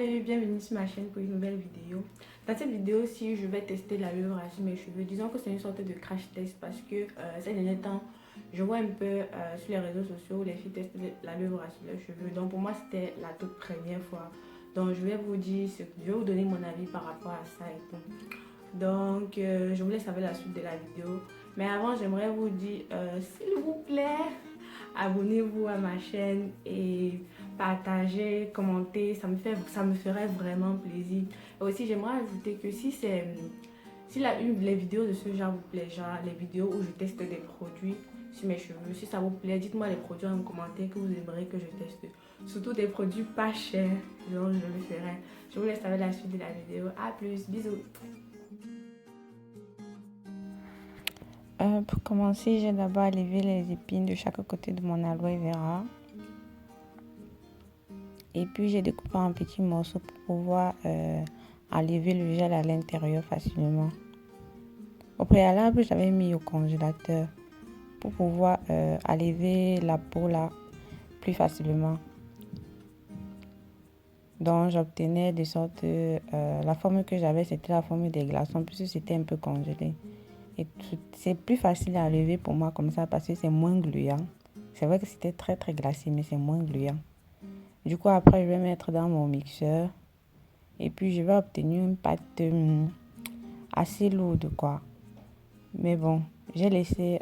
Salut, bienvenue sur ma chaîne pour une nouvelle vidéo. Dans cette vidéo-ci, je vais tester l'aloe vera sur mes cheveux. Disons que c'est une sorte de crash test parce que ces derniers temps, je vois un peu sur les réseaux sociaux où les filles testent l'aloe vera sur leurs cheveux. Donc pour moi, c'était la toute première fois. Donc je vais vous dire, je vais vous donner mon avis par rapport à ça et tout. Donc je vous laisse avec la suite de la vidéo. Mais avant, j'aimerais vous dire, s'il vous plaît, abonnez-vous à ma chaîne et partagez, commentez, ça me ferait vraiment plaisir. Et aussi, j'aimerais ajouter que si les vidéos de ce genre vous plaît, genre les vidéos où je teste des produits sur mes cheveux, si ça vous plaît, dites-moi les produits en commentaire que vous aimeriez que je teste. Surtout des produits pas chers, donc je le ferai. Je vous laisse avec la suite de la vidéo. A plus, bisous. Pour commencer, j'ai d'abord enlevé les épines de chaque côté de mon aloe vera. Et puis, j'ai découpé en petits morceaux pour pouvoir enlever le gel à l'intérieur facilement. Au préalable, j'avais mis au congélateur pour pouvoir enlever la peau là plus facilement. Donc, j'obtenais des sortes la forme que j'avais, c'était la forme des glaçons, puisque c'était un peu congelé. Et c'est plus facile à enlever pour moi comme ça parce que c'est moins gluant. C'est vrai que c'était très très glacé, mais c'est moins gluant. Du coup, après, je vais mettre dans mon mixeur. Et puis, je vais obtenir une pâte assez lourde, quoi. Mais bon, j'ai laissé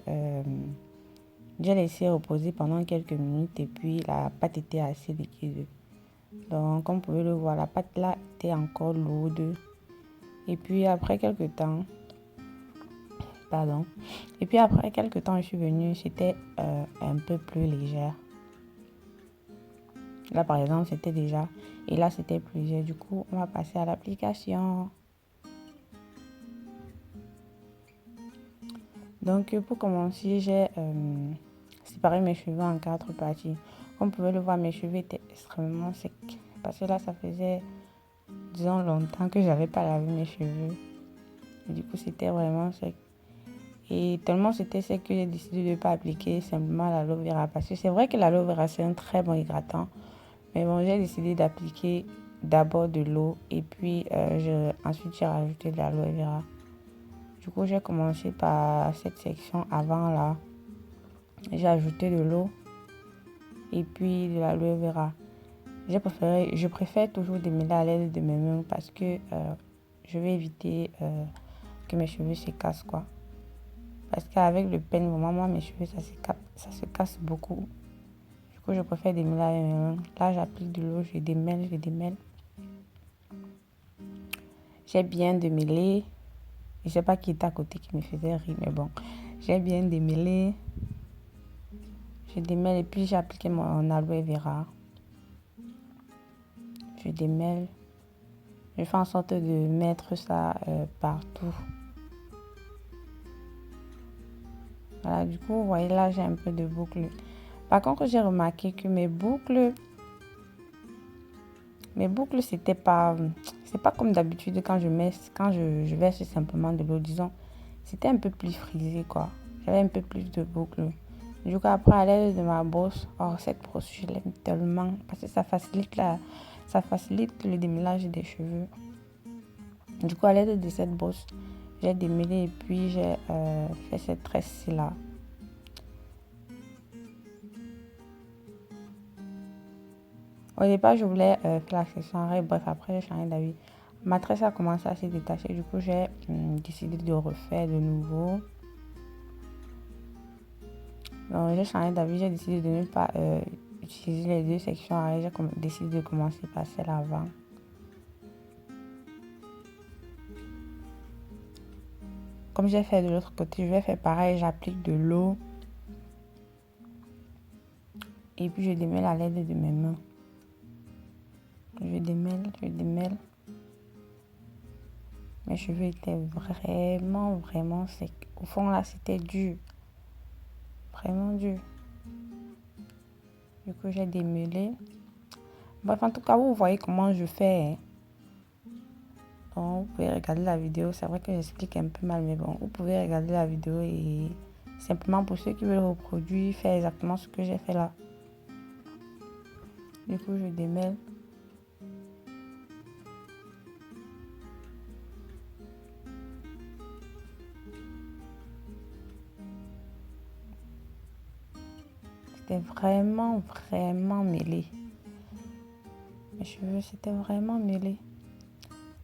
reposer pendant quelques minutes. Et puis, la pâte était assez liquide. Donc, comme vous pouvez le voir, la pâte là était encore lourde. Et puis, après quelques temps... Et puis après quelques temps, je suis venue, c'était un peu plus légère. Là, par exemple, c'était déjà... Et là, c'était plus léger. Du coup, on va passer à l'application. Donc, pour commencer, j'ai séparé mes cheveux en 4 parties. Comme vous pouvez le voir, mes cheveux étaient extrêmement secs. Parce que là, ça faisait, disons, longtemps que je n'avais pas lavé mes cheveux. Et du coup, c'était vraiment sec. Et tellement c'était sec que j'ai décidé de ne pas appliquer simplement l'aloe vera. Parce que c'est vrai que l'aloe vera, c'est un très bon hydratant. Mais bon, j'ai décidé d'appliquer d'abord de l'eau. Et puis, ensuite, j'ai rajouté de l'aloe vera. Du coup, j'ai commencé par cette section avant là. J'ai ajouté de l'eau. Et puis, de l'aloe vera. Je préfère toujours démêler à l'aide de mes mains parce que je vais éviter que mes cheveux se cassent, quoi. Parce qu'avec le peigne, vraiment, moi, mes cheveux, ça se casse beaucoup. Du coup, je préfère démêler avec mes mains. Là, j'applique de l'eau, je démêle. J'ai bien démêlé. Je ne sais pas qui était à côté qui me faisait rire, mais bon. J'ai bien démêlé. Je démêle et puis j'ai appliqué mon aloe vera. Je démêle. Je fais en sorte de mettre ça partout. Voilà, du coup, vous voyez là, j'ai un peu de boucles. Par contre, j'ai remarqué que mes boucles, c'est pas comme d'habitude quand je verse simplement de l'eau, disons. C'était un peu plus frisé, quoi. J'avais un peu plus de boucles. Du coup, après, à l'aide de ma brosse, cette brosse, je l'aime tellement parce que ça facilite le démêlage des cheveux. Du coup, à l'aide de cette brosse, j'ai démêlé et puis j'ai fait cette tresse là. Au départ, je voulais faire l'accessoire, bref, après j'ai changé d'avis. Ma tresse a commencé à se détacher, du coup j'ai décidé de refaire de nouveau. Donc j'ai changé d'avis, j'ai décidé de ne pas utiliser les deux sections arrière, j'ai décidé de commencer par celle avant. Comme j'ai fait de l'autre côté, je vais faire pareil, j'applique de l'eau. Et puis je démêle à l'aide de mes mains. Je démêle. Mes cheveux étaient vraiment secs. Au fond là, c'était dur. Vraiment dur. Du coup, j'ai démêlé. Bref, en tout cas, vous voyez comment je fais. Donc, vous pouvez regarder la vidéo. C'est vrai que j'explique un peu mal, mais bon, vous pouvez regarder la vidéo et simplement pour ceux qui veulent reproduire, faire exactement ce que j'ai fait là. Du coup, je démêle. c'était vraiment mêlé. Mes cheveux, c'était vraiment mêlé.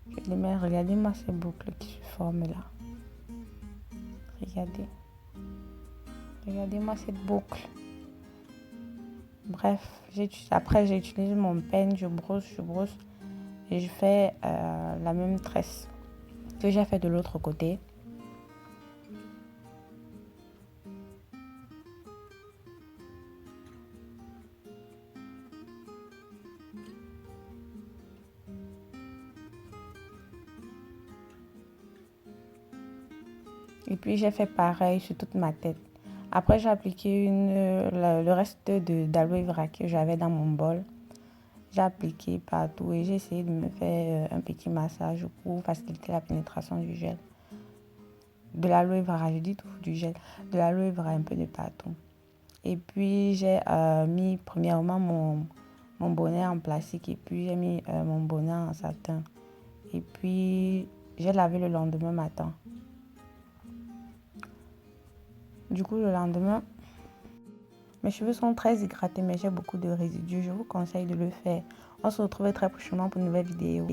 Je les mets, regardez-moi ces boucles qui se forment là. Regardez-moi cette boucle. Bref, après j'utilise mon peigne, je brosse et je fais la même tresse que j'ai fait de l'autre côté. Et puis j'ai fait pareil sur toute ma tête. Après j'ai appliqué le reste d'aloe vera que j'avais dans mon bol. J'ai appliqué partout et j'ai essayé de me faire un petit massage pour faciliter la pénétration du gel. De l'aloe vera, je dis tout du gel. De l'aloe vera un peu de partout. Et puis j'ai mis premièrement mon bonnet en plastique et puis j'ai mis mon bonnet en satin. Et puis j'ai lavé le lendemain matin. Du coup, le lendemain, mes cheveux sont très hydratés, mais j'ai beaucoup de résidus. Je vous conseille de le faire. On se retrouve très prochainement pour une nouvelle vidéo.